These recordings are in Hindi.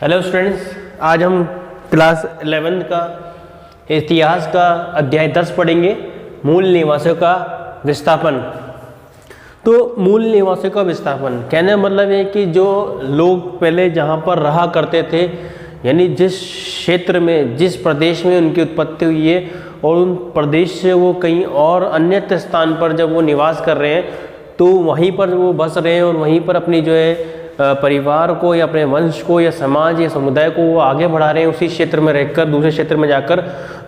हेलो स्टूडेंट्स, आज हम क्लास 11 का इतिहास का अध्याय 10 पढ़ेंगे, मूल निवासियों का विस्थापन। तो मूल निवासियों का विस्थापन कहने का मतलब है कि जो लोग पहले जहाँ पर रहा करते थे, यानी जिस क्षेत्र में, जिस प्रदेश में उनकी उत्पत्ति हुई है और उन प्रदेश से वो कहीं और अन्य स्थान पर जब वो निवास कर रहे हैं तो वहीं पर वो बस रहे हैं और वहीं पर अपनी जो है परिवार को या अपने वंश को या समाज या समुदाय को वो आगे बढ़ा रहे हैं, उसी क्षेत्र में रहकर दूसरे क्षेत्र में जाकर।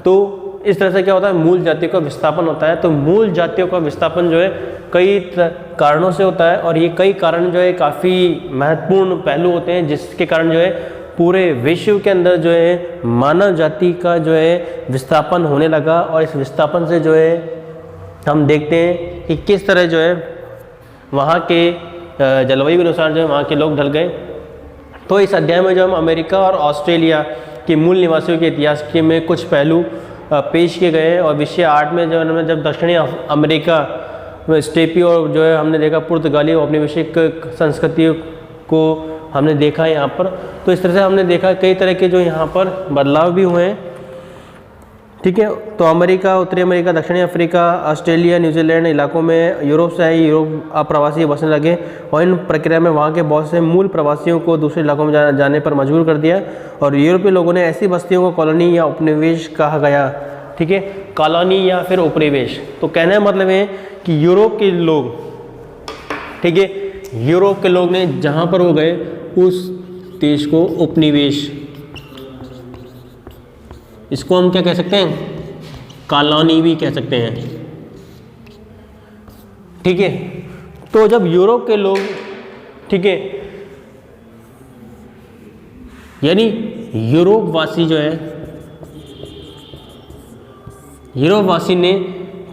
तो इस तरह से क्या होता है, मूल जातियों का विस्थापन होता है। तो मूल जातियों का विस्थापन जो है कई कारणों से होता है और ये कई कारण जो है काफ़ी महत्वपूर्ण पहलू होते हैं, जिसके कारण जो है पूरे विश्व के अंदर जो है मानव जाति का जो है विस्थापन होने लगा। और इस विस्थापन से जो है हम देखते हैं कि किस तरह जो है वहाँ के जलवायु के अनुसार जो है वहाँ के लोग ढल गए। तो इस अध्याय में जो हम अमेरिका और ऑस्ट्रेलिया के मूल निवासियों के इतिहास के में कुछ पहलू पेश किए गए हैं। और विषय 8 में जो है जब दक्षिणी अमेरिका में स्टेपी और जो है हमने देखा पुर्तगाली औपनिवेशिक संस्कृतियों को हमने देखा यहाँ पर। तो इस तरह से हमने देखा कई तरह के जो यहाँ पर बदलाव भी हुए हैं। ठीक है, तो अमेरिका, उत्तरी अमेरिका, दक्षिणी अफ्रीका, ऑस्ट्रेलिया, न्यूजीलैंड इलाकों में यूरोप से आए यूरोप अप्रवासी बसने लगे और इन प्रक्रिया में वहाँ के बहुत से मूल प्रवासियों को दूसरे इलाकों में जाने पर मजबूर कर दिया। और यूरोपीय लोगों ने ऐसी बस्तियों को कॉलोनी या उपनिवेश कहा गया। ठीक है, कॉलोनी या फिर उपनिवेश। तो कहने का मतलब है कि यूरोप के लोग, ठीक है, यूरोप के लोग ने जहाँ पर वो गए उस देश को उपनिवेश, इसको हम क्या कह सकते हैं, कॉलोनी भी कह सकते हैं। ठीक है, तो जब यूरोप के लोग, ठीक है, यानी यूरोप वासी जो है, यूरोप वासी ने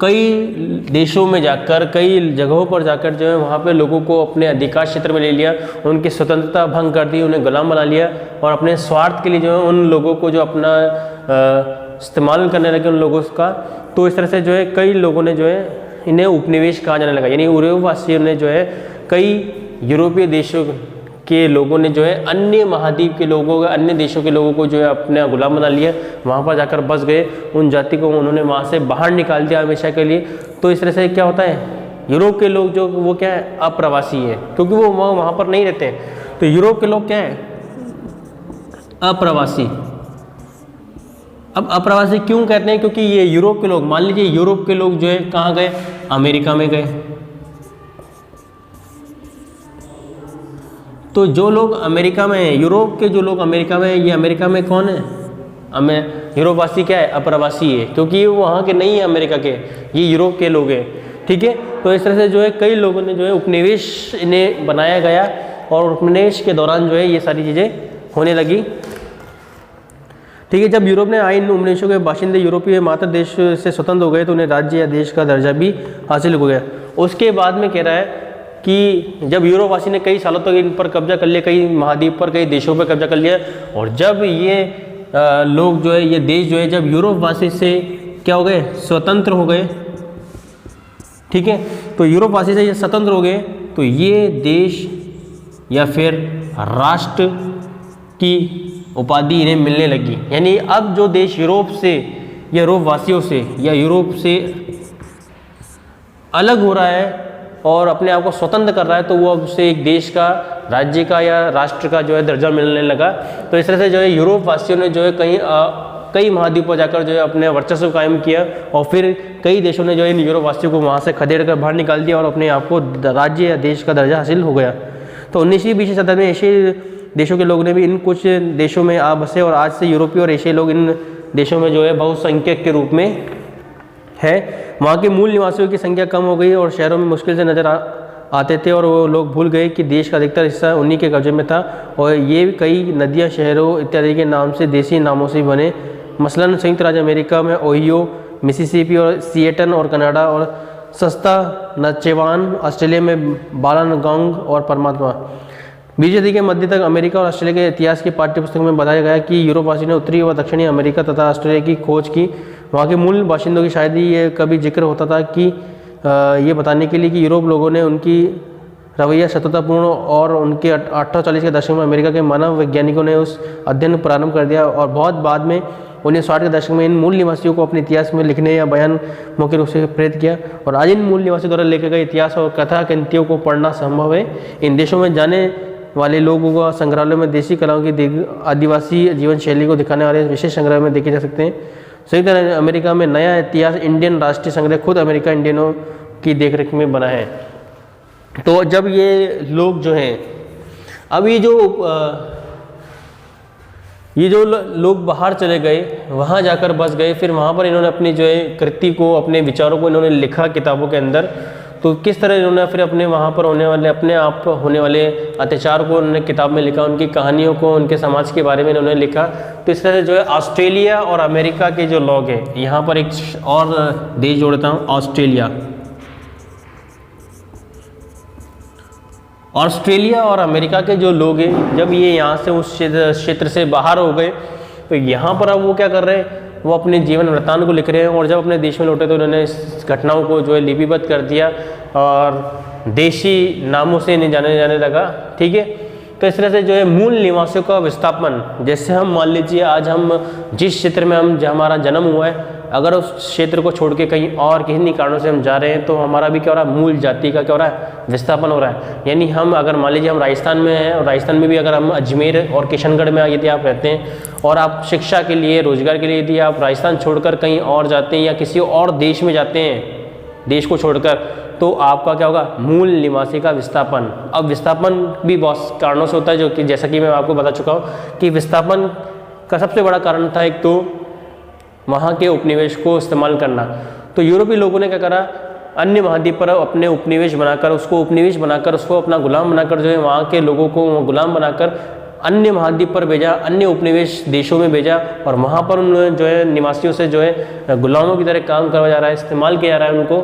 कई देशों में जाकर, कई जगहों पर जाकर जो है वहाँ पे लोगों को अपने अधिकार क्षेत्र में ले लिया, उनकी स्वतंत्रता भंग कर दी, उन्हें गुलाम बना लिया और अपने स्वार्थ के लिए जो है उन लोगों को जो अपना इस्तेमाल करने लगे उन लोगों का। तो इस तरह से जो है कई लोगों ने जो है इन्हें उपनिवेश कहा जाने लगा। यानी यूरोप वासियों ने जो है कई यूरोपीय देशों के लोगों ने जो है अन्य महाद्वीप के लोगों, अन्य देशों के लोगों को जो है अपने गुलाम बना लिया, वहाँ पर जाकर बस गए, उन जाति को उन्होंने वहाँ से बाहर निकाल दिया हमेशा के लिए। तो इस तरह से क्या होता है, यूरोप के लोग जो वो क्या है, अप्रवासी है, क्योंकि वो वहाँ पर नहीं रहते हैं। तो यूरोप के लोग क्या है, अप्रवासी। अब अप्रवासी क्यों कहते हैं, क्योंकि ये यूरोप के लोग, मान लीजिए यूरोप के लोग जो है कहाँ गए, अमेरिका में गए। तो जो लोग अमेरिका में हैं, यूरोप के जो लोग अमेरिका में हैं, ये अमेरिका में कौन है, यूरोप वासी क्या है, अप्रवासी है, क्योंकि ये वहाँ के नहीं है अमेरिका के, ये यूरोप के लोग हैं। ठीक है, तो इस तरह से जो है कई लोगों ने जो है उपनिवेश इन्हें बनाया गया और उपनिवेश के दौरान जो है ये सारी चीज़ें होने लगी। ठीक है, जब यूरोप ने आए इन उपनिवेशों के बाशिंदे यूरोपीय मातृ देश से स्वतंत्र हो गए तो उन्हें राज्य या देश का दर्जा भी हासिल हो गया। उसके बाद में कह रहा है कि जब यूरोपवासी ने कई सालों तक इन पर कब्जा कर लिया, कई महाद्वीप पर, कई देशों पर कब्जा कर लिया, और जब ये लोग जो है, ये देश जो है, जब यूरोपवासी से क्या हो गए, स्वतंत्र हो गए। ठीक है, तो यूरोपवासी से ये स्वतंत्र हो गए तो ये देश या फिर राष्ट्र की उपाधि इन्हें मिलने लगी। यानी अब जो देश यूरोप से या यूरोप वासियों से या यूरोप से अलग हो रहा है और अपने आप को स्वतंत्र कर रहा है, तो वो अब से एक देश का, राज्य का या राष्ट्र का जो है दर्जा मिलने लगा। तो इस तरह से जो है यूरोप वासियों ने जो है कई महाद्वीप पर जाकर जो है अपने वर्चस्व कायम किया और फिर कई देशों ने जो है इन यूरोप वासियों को वहाँ से खदेड़ कर बाहर निकाल दिया और अपने आप को राज्य या देश का दर्जा हासिल हो गया। तो 19वीं-20वीं शताब्दी में एशियाई देशों के लोग ने भी इन कुछ देशों में आ बसे और आज से यूरोपीय और एशियाई लोग इन देशों में जो है बहुसंख्यक के रूप में है। वहाँ के मूल निवासियों की संख्या कम हो गई और शहरों में मुश्किल से नजर आते थे और वो लोग भूल गए कि देश का अधिकतर हिस्सा उन्हीं के कब्जे में था और ये कई नदियाँ, शहरों इत्यादि के नाम से देसी नामों से बने। मसलन संयुक्त राज्य अमेरिका में ओहियो, मिसिसिपी और सिएटन और कनाडा और सस्ता नचेवान, ऑस्ट्रेलिया में बालानगोंग और परमात्मा। 20वीं सदी के मध्य तक अमेरिका और ऑस्ट्रेलिया के इतिहास की पाठ्यपुस्तक में बताया गया कि यूरोपवासी ने उत्तरी व दक्षिणी अमेरिका तथा ऑस्ट्रेलिया की खोज की। वहाँ के मूल बाशिंदों की शायद ही ये कभी जिक्र होता था कि ये बताने के लिए कि यूरोप लोगों ने उनकी रवैया शत्रुतापूर्ण और उनके 1840 के दशक में अमेरिका के मानव वैज्ञानिकों ने उस अध्ययन प्रारंभ कर दिया और बहुत बाद में 1960 के दशक में इन मूल निवासियों को अपने इतिहास में लिखने या बयान मुख्य रूप से प्रेरित किया। और आज इन मूल निवासियों द्वारा लिखे गए इतिहास और कथा कृतियों को पढ़ना संभव है। इन देशों में जाने वाले लोगों को संग्रहालयों में देसी कलाओं की आदिवासी जीवन शैली को दिखाने वाले विशेष संग्रह में देखे जा सकते हैं। संयुक्त अमेरिका में नया इतिहास इंडियन राष्ट्रीय संग्रह खुद अमेरिका इंडियनों की देखरेख में बना है। तो जब ये लोग जो हैं, अब ये जो लोग बाहर चले गए, वहाँ जाकर बस गए, फिर वहाँ पर इन्होंने अपनी जो है कृति को, अपने विचारों को इन्होंने लिखा किताबों के अंदर। तो किस तरह इन्होंने फिर अपने वहाँ पर होने वाले, अपने आप होने वाले अत्याचार को उन्होंने किताब में लिखा, उनकी कहानियों को, उनके समाज के बारे में इन्होंने लिखा। तो इस तरह से जो है ऑस्ट्रेलिया और अमेरिका के जो लोग हैं, यहाँ पर एक और देश जोड़ता हूँ, ऑस्ट्रेलिया और अमेरिका के जो लोग हैं, जब ये यहाँ से उस क्षेत्र से बाहर हो गए, तो यहाँ पर अब वो क्या कर रहे हैं, वो अपने जीवन वृत्तांत को लिख रहे हैं। और जब अपने देश में लौटे तो उन्होंने इस घटनाओं को जो है लिपिबद्ध कर दिया और देशी नामों से इन्हें जाने लगा। ठीक है, तो इस तरह से जो है मूल निवासियों का विस्थापन, जैसे हम मान लीजिए आज हम जिस क्षेत्र में हमारा जन्म हुआ है, अगर उस क्षेत्र को छोड़ के कहीं और किन्हीं कारणों से हम जा रहे हैं, तो हमारा भी क्या हो रहा है, मूल जाति का क्या हो रहा है, विस्थापन हो रहा है। यानी हम अगर मान लीजिए हम राजस्थान में हैं, और राजस्थान में भी अगर हम अजमेर और किशनगढ़ में यदि आप रहते हैं और आप शिक्षा के लिए, रोजगार के लिए यदि आप राजस्थान छोड़कर कहीं और जाते हैं या किसी और देश में जाते हैं, देश को छोड़कर, तो आपका क्या होगा, मूल निवासी का विस्थापन। अब विस्थापन भी बहुत कारणों से होता है, जो कि जैसा कि मैं आपको बता चुका हूँ कि विस्थापन का सबसे बड़ा कारण था एक तो वहाँ के उपनिवेश को इस्तेमाल करना। तो यूरोपीय लोगों ने क्या करा, अन्य महाद्वीप पर अपने उपनिवेश बनाकर, उसको अपना गुलाम बनाकर, जो है वहाँ के लोगों को गुलाम बनाकर अन्य महाद्वीप पर भेजा, अन्य उपनिवेश देशों में भेजा, और वहाँ पर उन्होंने जो है निवासियों से जो है गुलामों की तरह काम करवाया जा रहा है, इस्तेमाल किया जा रहा है उनको।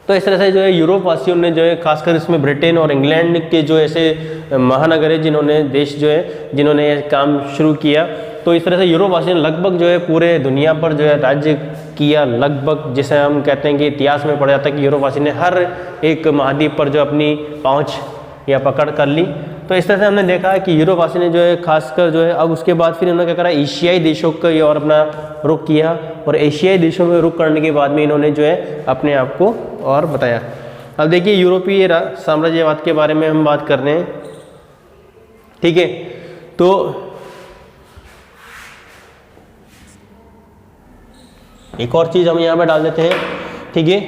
तो इस तरह से जो है यूरोप वासियों ने जो है, खासकर इसमें ब्रिटेन और इंग्लैंड के जो ऐसे महानगर है, जिन्होंने ये काम शुरू किया। तो इस तरह से यूरोप वासियों ने लगभग जो है पूरे दुनिया पर जो है राज्य किया, लगभग, जिसे हम कहते हैं कि इतिहास में पढ़ा जाता है कि यूरोप वासी ने हर एक महाद्वीप पर जो अपनी पहुंच या पकड़ कर ली। तो इस तरह से हमने देखा है कि यूरोप वासी ने जो है खासकर जो है, अब उसके बाद फिर इन्होंने क्या करा, एशियाई देशों का और अपना रुख किया, और एशियाई देशों में रुख करने के बाद में इन्होंने जो है अपने आप को और बताया। अब देखिए यूरोपीय साम्राज्यवाद के बारे में हम बात कर रहे हैं। ठीक है, तो एक और चीज हम यहाँ पे डाल देते हैं। ठीक है,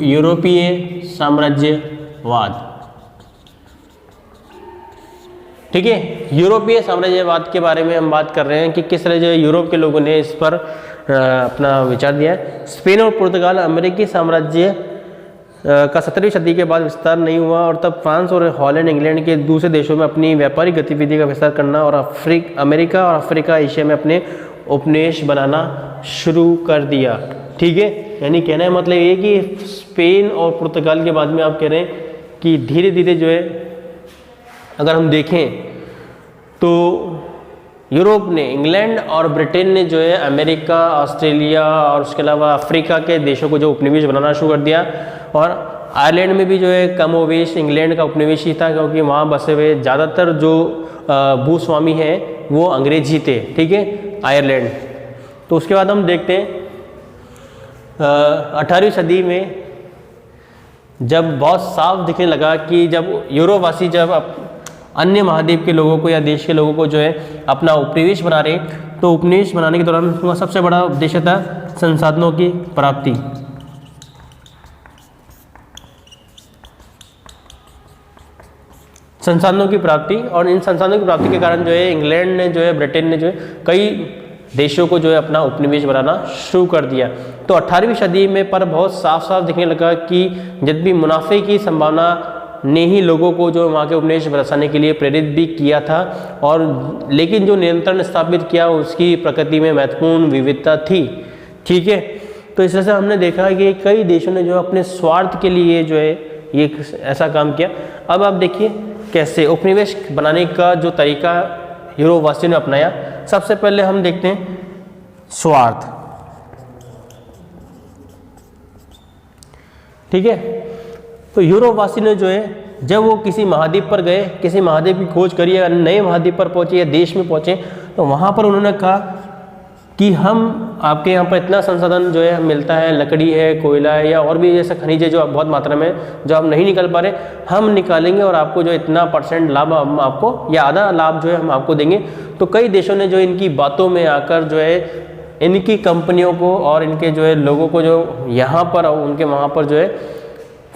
यूरोपीय साम्राज्यवाद। ठीक है, यूरोपीय साम्राज्यवाद के बारे में हम बात कर रहे हैं कि किस तरह जो यूरोप के लोगों ने इस पर अपना विचार दिया है। स्पेन और पुर्तगाल अमेरिकी साम्राज्य का 17वीं सदी के बाद विस्तार नहीं हुआ, और तब फ्रांस और हॉलैंड, इंग्लैंड के दूसरे देशों में अपनी व्यापारिक गतिविधि का विस्तार करना, और अमेरिका और अफ्रीका, एशिया में अपने उपनिवेश बनाना शुरू कर दिया। ठीक है, यानी कहने का मतलब ये कि स्पेन और पुर्तगाल के बाद में आप कह रहे हैं कि धीरे धीरे जो है, अगर हम देखें तो यूरोप ने, इंग्लैंड और ब्रिटेन ने जो है अमेरिका, ऑस्ट्रेलिया और उसके अलावा अफ्रीका के देशों को जो उपनिवेश बनाना शुरू कर दिया। और आयरलैंड में भी जो है कमोवेश इंग्लैंड का उपनिवेश ही था, क्योंकि वहाँ बसे हुए ज़्यादातर जो भूस्वामी हैं वो अंग्रेज ही थे। ठीक है, आयरलैंड। तो उसके बाद हम देखते हैं 18वीं सदी में जब बहुत साफ दिखने लगा कि जब यूरोपवासी जब अन्य महाद्वीप के लोगों को या देश के लोगों को जो है अपना उपनिवेश बना रहे, तो उपनिवेश बनाने के दौरान उनका सबसे बड़ा उद्देश्य था संसाधनों की प्राप्ति। संसाधनों की प्राप्ति, और इन संसाधनों की प्राप्ति के कारण जो है इंग्लैंड ने जो है, ब्रिटेन ने जो है कई देशों को जो है अपना उपनिवेश बनाना शुरू कर दिया। तो 18वीं सदी में पर बहुत साफ साफ दिखने लगा कि जब भी मुनाफे की संभावना ने ही लोगों को जो वहाँ के उपनिवेश बसाने के लिए प्रेरित भी किया था, और लेकिन जो नियंत्रण स्थापित किया उसकी प्रकृति में महत्वपूर्ण विविधता थी। ठीक है, तो इस तरह से हमने देखा कि कई देशों ने जो अपने स्वार्थ के लिए जो है ये ऐसा काम किया। अब आप देखिए कैसे उपनिवेश बनाने का जो तरीका यूरोपवासियों ने अपनाया। सबसे पहले हम देखते हैं स्वार्थ। ठीक है। तो यूरोप वासी ने जो है जब वो किसी महाद्वीप पर गए, किसी महाद्वीप की खोज करी या नए महाद्वीप पर पहुंचे या देश में पहुंचे, तो वहाँ पर उन्होंने कहा कि हम आपके यहाँ पर इतना संसाधन जो है मिलता है, लकड़ी है, कोयला है या और भी जैसे खनिज है जो आप बहुत मात्रा में जो आप नहीं निकाल पा रहे, हम निकालेंगे और आपको जो इतना % लाभ हम आपको या आधा लाभ जो है हम आपको देंगे। तो कई देशों ने जो इनकी बातों में आकर जो है इनकी कंपनियों को और इनके जो है लोगों को जो यहाँ पर उनके वहाँ पर जो है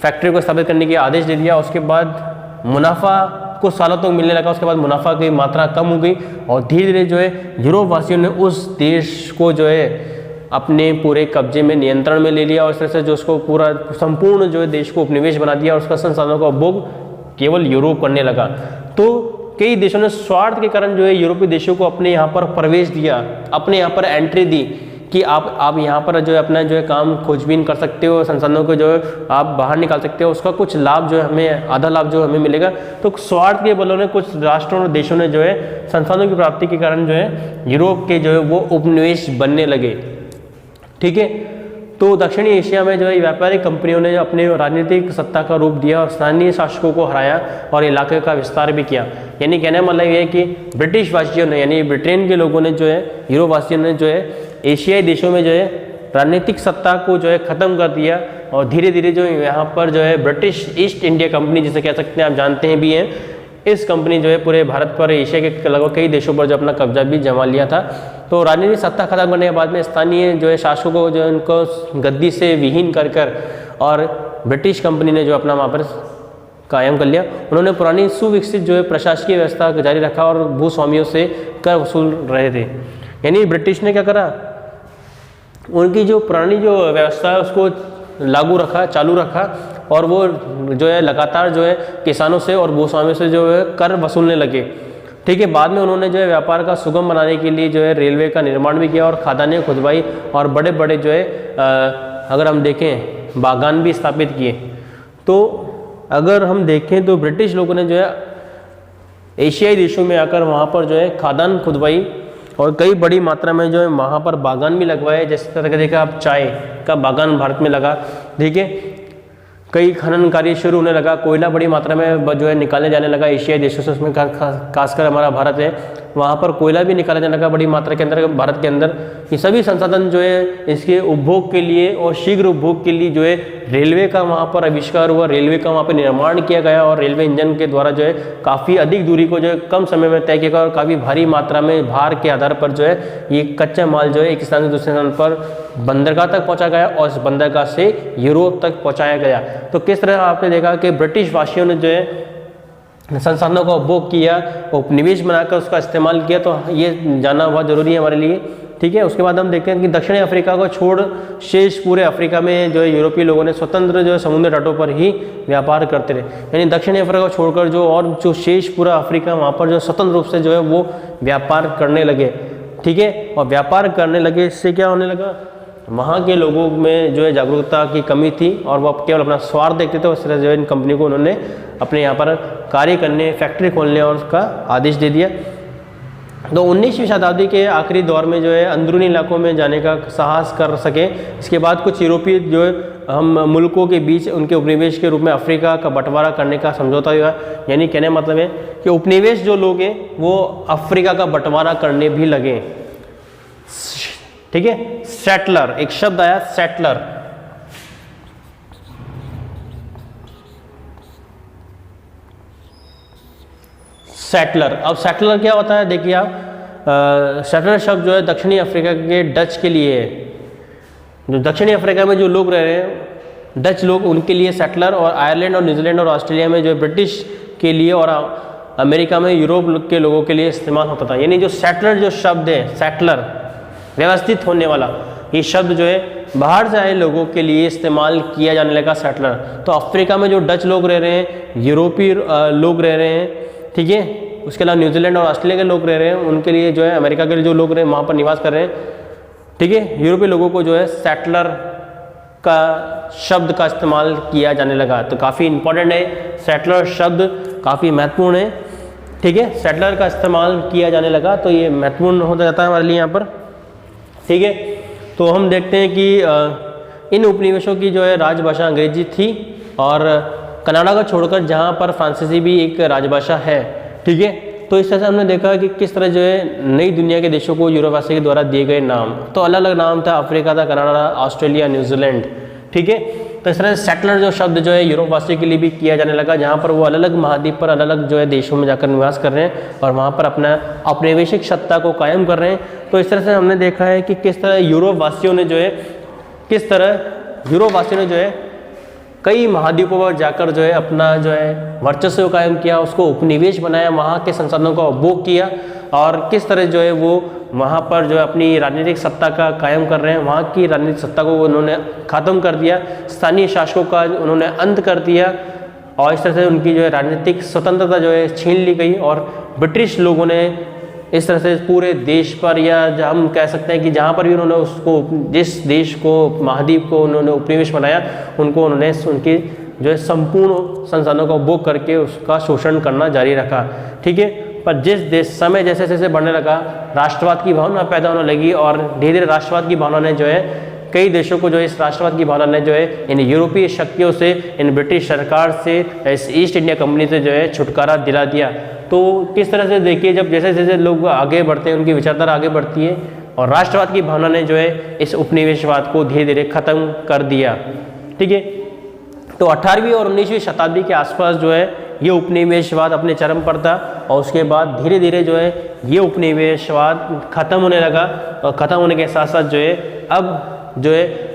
फैक्ट्री को स्थापित करने के आदेश दे दिया। उसके बाद मुनाफा कुछ सालों तक मिलने लगा, उसके बाद मुनाफा की मात्रा कम हो गई और धीरे धीरे जो है यूरोप वासियों ने उस देश को जो है अपने पूरे कब्जे में, नियंत्रण में ले लिया और इस तरह से जो उसको पूरा संपूर्ण जो है देश को उपनिवेश बना दिया और उसका संसाधनों का उपभोग केवल यूरोप करने लगा। तो कई देशों ने स्वार्थ के कारण जो है यूरोपीय देशों को अपने यहाँ पर प्रवेश दिया, अपने यहाँ पर एंट्री दी कि आप यहाँ पर जो है अपना जो है काम खोजबीन कर सकते हो, संसाधनों को जो है आप बाहर निकाल सकते हो, उसका कुछ लाभ जो है हमें, आधा लाभ जो हमें मिलेगा। तो स्वार्थ के बलों ने कुछ राष्ट्रों और देशों ने जो है संसाधनों की प्राप्ति के कारण जो है यूरोप के जो है वो उपनिवेश बनने लगे। ठीक है। तो दक्षिणी एशिया में जो है व्यापारिक कंपनियों ने अपने राजनीतिक सत्ता का रूप दिया और स्थानीय शासकों को हराया और इलाके का विस्तार भी किया। यानी कहने का मतलब ये है कि ब्रिटिश वासियों ने, यानी ब्रिटेन के लोगों ने जो है, यूरोप वासियों ने जो है एशियाई देशों में जो है राजनीतिक सत्ता को जो है ख़त्म कर दिया और धीरे धीरे जो यहाँ पर जो है ब्रिटिश ईस्ट इंडिया कंपनी जिसे कह सकते हैं, आप जानते हैं भी हैं, इस कंपनी जो है पूरे भारत पर, एशिया के लगभग कई देशों पर जो अपना कब्जा भी जमा लिया था। तो राजनीतिक सत्ता खत्म करने के बाद में स्थानीय जो है शासकों को जो उनको गद्दी से विहीन कर कर और ब्रिटिश कंपनी ने जो अपना वहाँ पर कायम कर लिया। उन्होंने पुरानी सुविकसित जो है प्रशासकीय व्यवस्था जारी रखा और भूस्वामियों से कर वसूल रहे थे। यानी ब्रिटिश ने क्या करा, उनकी जो पुरानी जो व्यवस्था है उसको लागू रखा, चालू रखा और वो जो है लगातार जो है किसानों से और भूस्वामियों से जो है कर वसूलने लगे। ठीक है। बाद में उन्होंने जो है व्यापार का सुगम बनाने के लिए जो है रेलवे का निर्माण भी किया और खदानें खुदवाई और बड़े बड़े जो है अगर हम देखें बागान भी स्थापित किए। तो अगर हम देखें तो ब्रिटिश लोगों ने जो है एशियाई देशों में आकर वहाँ पर जो है खादान खुदवाई और कई बड़ी मात्रा में जो है वहाँ पर बागान भी लगवाए। जैसे तरह का देखा आप, चाय का बागान भारत में लगा। ठीक है। कई खनन कार्य शुरू होने लगा, कोयला बड़ी मात्रा में जो है निकालने जाने लगा एशियाई देशों से, उसमें खासकर हमारा भारत है, वहाँ पर कोयला भी निकाला जाने लगा बड़ी मात्रा के अंदर भारत के अंदर। ये सभी संसाधन जो है इसके उपभोग के लिए और शीघ्र उपभोग के लिए जो है रेलवे का वहाँ पर आविष्कार हुआ, रेलवे का वहाँ पर निर्माण किया गया और रेलवे इंजन के द्वारा जो है काफ़ी अधिक दूरी को जो है कम समय में तय किया गया और काफ़ी भारी मात्रा में भार के आधार पर जो है ये कच्चा माल जो है एक स्थान से दूसरे स्थान पर बंदरगाह तक पहुँचा गया और इस बंदरगाह से यूरोप तक पहुँचाया गया। तो किस तरह आपने देखा कि ब्रिटिश वासियों ने जो है संसाधनों का उपभोग किया, उपनिवेश बनाकर उसका इस्तेमाल किया। तो ये जानना बहुत ज़रूरी है हमारे लिए। ठीक है। उसके बाद हम देखते हैं कि दक्षिणी अफ्रीका को छोड़ शेष पूरे अफ्रीका में जो है यूरोपीय लोगों ने स्वतंत्र जो है समुद्र तटों पर ही व्यापार करते रहे। यानी दक्षिणी अफ्रीका को छोड़कर जो और जो शेष पूरा अफ्रीका वहाँ पर जो स्वतंत्र रूप से जो है वो व्यापार करने लगे। ठीक है। और व्यापार करने लगे, इससे क्या होने लगा, वहाँ के लोगों में जो है जागरूकता की कमी थी और वो केवल अपना स्वार्थ देखते थे। उस तरह जो है इन कंपनी को उन्होंने अपने यहाँ पर कार्य करने, फैक्ट्री खोलने और उसका आदेश दे दिया। तो 19वीं शताब्दी के आखिरी दौर में जो है अंदरूनी इलाकों में जाने का साहस कर सके। इसके बाद कुछ यूरोपीय जो है हम मुल्कों के बीच उनके उपनिवेश के रूप में अफ्रीका का बंटवारा करने का समझौता हुआ। यानी कहने मतलब है कि उपनिवेश जो लोग हैं वो अफ्रीका का बंटवारा करने भी लगे। ठीक है। सेटलर, एक शब्द आया सेटलर। सेटलर, अब सेटलर क्या होता है देखिए आप, सेटलर शब्द जो है दक्षिणी अफ्रीका के डच के लिए है। जो दक्षिणी अफ्रीका में जो लोग रह रहे हैं डच लोग, उनके लिए सेटलर, और आयरलैंड और न्यूजीलैंड और ऑस्ट्रेलिया में जो है ब्रिटिश के लिए और अमेरिका में यूरोप के लोगों के लिए इस्तेमाल होता था। यानी जो सेटलर जो शब्द है, सेटलर व्यवस्थित होने वाला, ये शब्द जो है बाहर से आए लोगों के लिए इस्तेमाल किया जाने लगा सेटलर। तो अफ्रीका में जो डच लोग रह रहे हैं, यूरोपीय लोग रह रहे हैं, ठीक है, उसके अलावा न्यूजीलैंड और ऑस्ट्रेलिया के लोग रह रहे हैं, उनके लिए जो है अमेरिका के जो लोग रहे हैं वहाँ पर निवास कर रहे हैं, ठीक है, यूरोपीय लोगों को जो है सेटलर का शब्द का इस्तेमाल किया जाने लगा। तो काफ़ी इंपॉर्टेंट है, सेटलर शब्द काफ़ी महत्वपूर्ण है। ठीक है, सेटलर का इस्तेमाल किया जाने लगा, तो ये महत्वपूर्ण हो जाता है हमारे लिए यहाँ पर। ठीक है, तो हम देखते हैं कि इन उपनिवेशों की जो है राजभाषा अंग्रेजी थी, और कनाडा को छोड़कर जहाँ पर फ्रांसीसी भी एक राजभाषा है, ठीक है। तो इस तरह से हमने देखा कि किस तरह जो है नई दुनिया के देशों को यूरोपवासी के द्वारा दिए गए नाम, तो अलग अलग नाम था, अफ्रीका था, कनाडा, ऑस्ट्रेलिया, न्यूजीलैंड, ठीक है। तो इस तरह से सेटलर जो शब्द जो है यूरोपवासी के लिए भी किया जाने लगा, जहाँ पर वो अलग अलग महाद्वीप पर अलग अलग जो है देशों में जाकर निवास कर रहे हैं और वहाँ पर अपना औपनिवेशिक सत्ता को कायम कर रहे हैं। तो इस तरह से हमने देखा है कि किस तरह यूरोपवासियों ने जो है कई महाद्वीपों पर जाकर जो है अपना जो है वर्चस्व कायम किया, उसको उपनिवेश बनाया, वहाँ के संसाधनों का उपभोग किया, और किस तरह जो है वो वहाँ पर जो है अपनी राजनीतिक सत्ता का कायम कर रहे हैं, वहाँ की राजनीतिक सत्ता को उन्होंने ख़त्म कर दिया, स्थानीय शासकों का उन्होंने अंत कर दिया, और इस तरह से उनकी जो है राजनीतिक स्वतंत्रता जो है छीन ली गई। और ब्रिटिश लोगों ने इस तरह से पूरे देश पर, या हम कह सकते हैं कि जहाँ पर भी उन्होंने उसको, जिस देश को, महाद्वीप को उन्होंने उपनिवेश बनाया, उनको उन्होंने उनकी जो है संपूर्ण संसाधनों का उपभोग करके उसका शोषण करना जारी रखा, ठीक है। पर जिस देश समय जैसे जैसे बढ़ने लगा, राष्ट्रवाद की भावना पैदा होने लगी, और धीरे धीरे राष्ट्रवाद की भावना ने जो है कई देशों को जो है इस राष्ट्रवाद की भावना ने जो है इन यूरोपीय शक्तियों से, इन ब्रिटिश सरकार से, इस ईस्ट इंडिया कंपनी से जो है छुटकारा दिला दिया। तो किस तरह से देखिए, जब जैसे जैसे लोग आगे बढ़ते हैं, उनकी विचारधारा आगे बढ़ती है, और राष्ट्रवाद की भावना ने जो है इस उपनिवेशवाद को धीरे धीरे खत्म कर दिया, ठीक है। तो 18वीं और 19वीं शताब्दी के आसपास जो है ये उपनिवेशवाद अपने चरम पर था, और उसके बाद धीरे धीरे जो है ये उपनिवेशवाद खत्म होने लगा, और खत्म होने के साथ साथ जो है अब जो है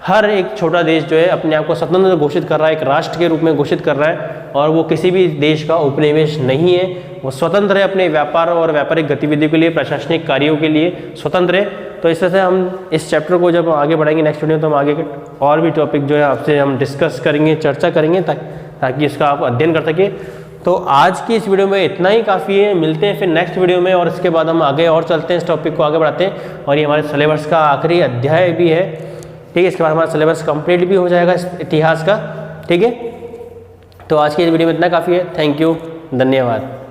हर एक छोटा देश जो है अपने आप को स्वतंत्र घोषित कर रहा है, एक राष्ट्र के रूप में घोषित कर रहा है, और वो किसी भी देश का उपनिवेश नहीं है, वो स्वतंत्र है अपने व्यापार और व्यापारिक गतिविधियों के लिए, प्रशासनिक कार्यों के लिए स्वतंत्र है। तो इस तरह से हम इस चैप्टर को जब आगे बढ़ाएंगे नेक्स्ट वीडियो, तो हम आगे के और भी टॉपिक जो है आपसे हम डिस्कस करेंगे, चर्चा करेंगे, ताकि इसका आप अध्ययन कर सकें। तो आज की इस वीडियो में इतना ही काफ़ी है, मिलते हैं फिर नेक्स्ट वीडियो में, और इसके बाद हम आगे और चलते हैं, इस टॉपिक को आगे बढ़ाते हैं, और ये हमारे सिलेबस का आखिरी अध्याय भी है, ठीक है। इसके बाद हमारा सिलेबस कंप्लीट भी हो जाएगा इस इतिहास का, ठीक है। तो आज की इस वीडियो में इतना काफ़ी है। थैंक यू, धन्यवाद।